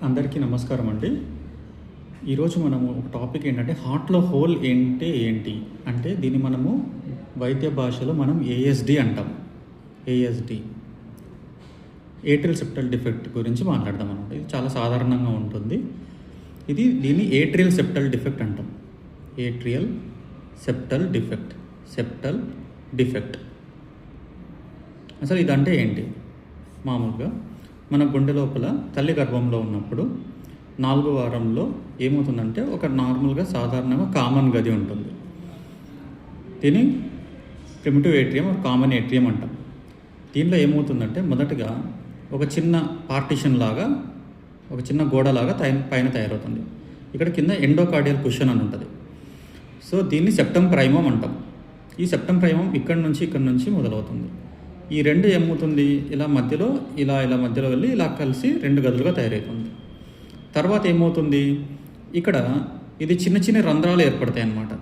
అందరికీ నమస్కారం అండి. ఈరోజు మనము ఒక టాపిక్ ఏంటంటే హార్ట్లో హోల్ ఏంటి అంటే దీన్ని మనము వైద్య భాషలో మనం ఏఎస్డి అంటాం. ఏఎస్డి ఏట్రియల్ సెప్టల్ డిఫెక్ట్ గురించి మాట్లాడదాం అన్నమాట. ఇది చాలా సాధారణంగా ఉంటుంది. దీన్ని ఏట్రియల్ సెప్టల్ డిఫెక్ట్ అంటాం. ఏట్రియల్ సెప్టల్ డిఫెక్ట్ అసలు ఇదంటే ఏంటి? మామూలుగా మన గుండె లోపల తల్లి గర్భంలో ఉన్నప్పుడు 4వ వారంలో ఏమవుతుందంటే ఒక నార్మల్గా సాధారణంగా కామన్ గది ఉంటుంది. దీన్ని ప్రిమిటివ్ ఏట్రియం కామన్ ఏట్రియం అంటాం. దీనిలో ఏమవుతుందంటే మొదటగా ఒక చిన్న పార్టిషన్ లాగా ఒక చిన్న గోడలాగా పైన తయారవుతుంది. ఇక్కడ కింద ఎండోకార్డియల్ కుషన్ అని ఉంటుంది. సో దీన్ని సెప్టమ్ ప్రైమమ్ అంటాం. ఈ సెప్టమ్ ప్రైమమ్ ఇక్కడ నుంచి మొదలవుతుంది. ఈ రెండు ఏమవుతుంది, ఇలా మధ్యలో వెళ్ళి ఇలా కలిసి 2 గదులుగా తయారవుతుంది. తర్వాత ఏమవుతుంది, ఇక్కడ ఇది చిన్న రంధ్రాలు ఏర్పడతాయి అన్నమాట.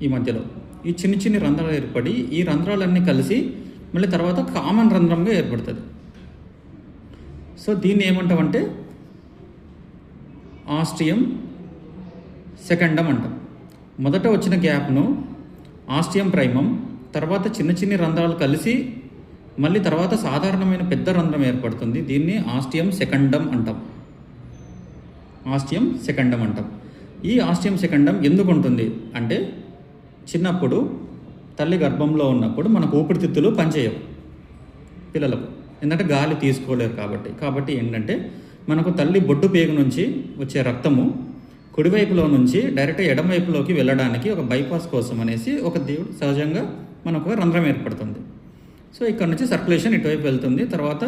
ఈ మధ్యలో ఈ చిన్న రంధ్రాలు ఏర్పడి ఈ రంధ్రాలన్నీ కలిసి మళ్ళీ తర్వాత కామన్ రంధ్రంగా ఏర్పడుతుంది. సో దీన్ని ఏమంటామంటే ఆస్టియం సెకండం అంటాం. మొదట వచ్చిన గ్యాప్ను ఆస్టియం ప్రైమమ్, తర్వాత చిన్న రంధ్రాలు కలిసి మళ్ళీ తర్వాత సాధారణమైన పెద్ద రంధ్రం ఏర్పడుతుంది. దీన్ని ఆస్టియం సెకండం అంటాం. ఈ ఆస్టియం సెకండం ఎందుకు ఉంటుంది అంటే చిన్నప్పుడు తల్లి గర్భంలో ఉన్నప్పుడు మనకు ఊపిరితిత్తులు పనిచేయవు పిల్లలకు, ఎందుకంటే గాలి తీసుకోలేరు కాబట్టి ఏంటంటే మనకు తల్లి బొడ్డు పేగు నుంచి వచ్చే రక్తము కుడివైపులో నుంచి డైరెక్ట్ ఎడమవైపులోకి వెళ్ళడానికి ఒక బైపాస్ కోసం అనేసి ఒక దేవుడు సహజంగా మనకు రంధ్రం ఏర్పడుతుంది. సో ఇక్కడ నుంచి సర్క్యులేషన్ ఇటువైపు వెళ్తుంది. తర్వాత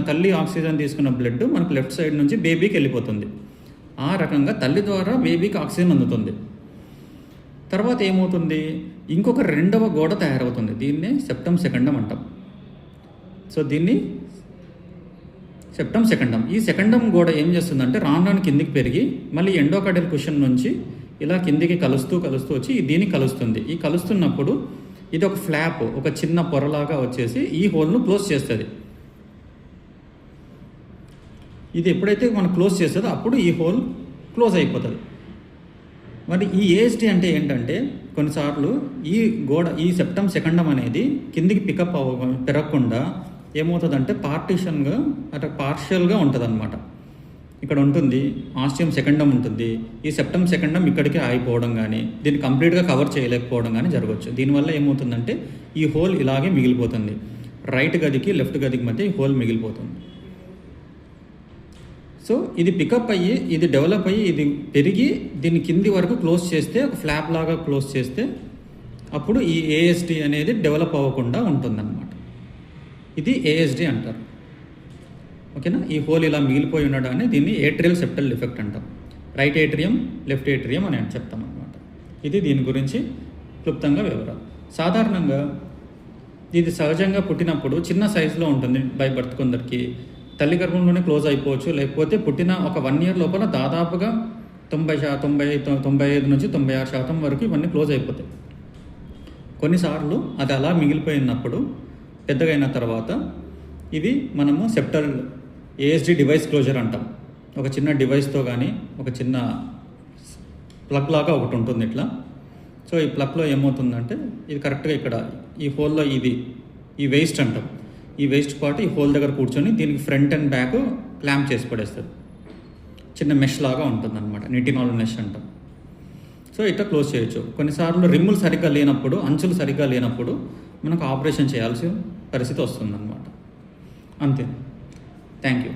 తల్లి ఆక్సిజన్ తీసుకున్న బ్లడ్ మనకు లెఫ్ట్ సైడ్ నుంచి బేబీకి వెళ్ళిపోతుంది. ఆ రకంగా తల్లి ద్వారా బేబీకి ఆక్సిజన్ అందుతుంది. తర్వాత ఏమవుతుంది, ఇంకొక 2వ గోడ తయారవుతుంది. దీన్నే సెప్టమ్ సెకండం అంటాం. సో దీన్ని సెప్టమ్ సెకండం. ఈ సెకండం గోడ ఏం చేస్తుందంటే రాను కిందికి పెరిగి మళ్ళీ ఎండోకార్డియల్ కుషన్ నుంచి ఇలా కిందికి కలుస్తూ వచ్చి దీన్ని కలుస్తుంది. ఈ కలుస్తున్నప్పుడు ఇది ఒక ఫ్లాప్, ఒక చిన్న పొరలాగా వచ్చేసి ఈ హోల్ను క్లోజ్ చేస్తుంది. ఇది ఎప్పుడైతే మనం క్లోజ్ చేస్తుందో అప్పుడు ఈ హోల్ క్లోజ్ అయిపోతుంది. మరి ఈ ఏఎస్డి అంటే ఏంటంటే కొన్నిసార్లు ఈ సెప్టమ్ సెకండం అనేది కిందికి పికప్ పెరగకుండా ఏమవుతుందంటే పార్షియల్గా ఉంటుంది అన్నమాట. ఇక్కడ ఉంటుంది ఆస్టియం సెకండం ఉంటుంది. ఈ సెప్టమ్ సెకండం ఇక్కడికి ఆగిపోవడం కానీ దీన్ని కంప్లీట్గా కవర్ చేయలేకపోవడం కానీ జరగవచ్చు. దీనివల్ల ఏమవుతుందంటే ఈ హోల్ ఇలాగే మిగిలిపోతుంది. రైట్ గదికి లెఫ్ట్ గదికి మధ్య ఈ హోల్ మిగిలిపోతుంది. సో ఇది పికప్ అయ్యి ఇది డెవలప్ అయ్యి ఇది పెరిగి దీన్ని కింది వరకు క్లోజ్ చేస్తే ఒక ఫ్లాప్ లాగా క్లోజ్ చేస్తే అప్పుడు ఈ ఏఎస్డి అనేది డెవలప్ అవ్వకుండా ఉంటుందన్నమాట. ఇది ఏఎస్డి అంటారు. ఓకేనా? ఈ హోల్ ఇలా మిగిలిపోయి ఉండడాన్ని దీన్ని ఏట్రియల్ సెప్టల్ డిఫెక్ట్ అంటాం. రైట్ ఏట్రియం లెఫ్ట్ ఏట్రియం అని చెప్తాం అనమాట. ఇది దీని గురించి క్లుప్తంగా వివరాలు. సాధారణంగా ఇది సహజంగా పుట్టినప్పుడు చిన్న సైజులో ఉంటుంది. బై బర్త్ కొందరికి తల్లి గర్భంలోనే క్లోజ్ అయిపోవచ్చు, లేకపోతే పుట్టిన ఒక 1 year లోపల దాదాపుగా 95 నుంచి 96% వరకు ఇవన్నీ క్లోజ్ అయిపోతాయి. కొన్నిసార్లు అది అలా మిగిలిపోయినప్పుడు పెద్దగా అయిన తర్వాత ఇవి మనము సెప్టల్ ఏఎస్డి డివైస్ క్లోజర్ అంటాం. ఒక చిన్న డివైస్తో కానీ ఒక చిన్న ప్లగ్ లాగా ఒకటి ఉంటుంది ఇట్లా. సో ఈ ప్లగ్లో ఏమవుతుందంటే ఇది కరెక్ట్గా ఇక్కడ ఈ హోల్లో ఈ వేస్ట్ అంటాం. ఈ వేస్ట్ పార్ట్ ఈ హోల్ దగ్గర కూర్చొని దీనికి ఫ్రంట్ అండ్ బ్యాక్ క్లాంప్ చేసి పడేస్తారు. చిన్న మెష్ లాగా ఉంటుంది అనమాట. నిటినాల్ మెష్ అంటాం. సో ఇట్లా క్లోజ్ చేయొచ్చు. కొన్నిసార్లు రిమ్ములు సరిగ్గా లేనప్పుడు, అంచులు సరిగ్గా లేనప్పుడు మనకు ఆపరేషన్ చేయాల్సిన పరిస్థితి వస్తుందన్నమాట. అంతే. Thank you.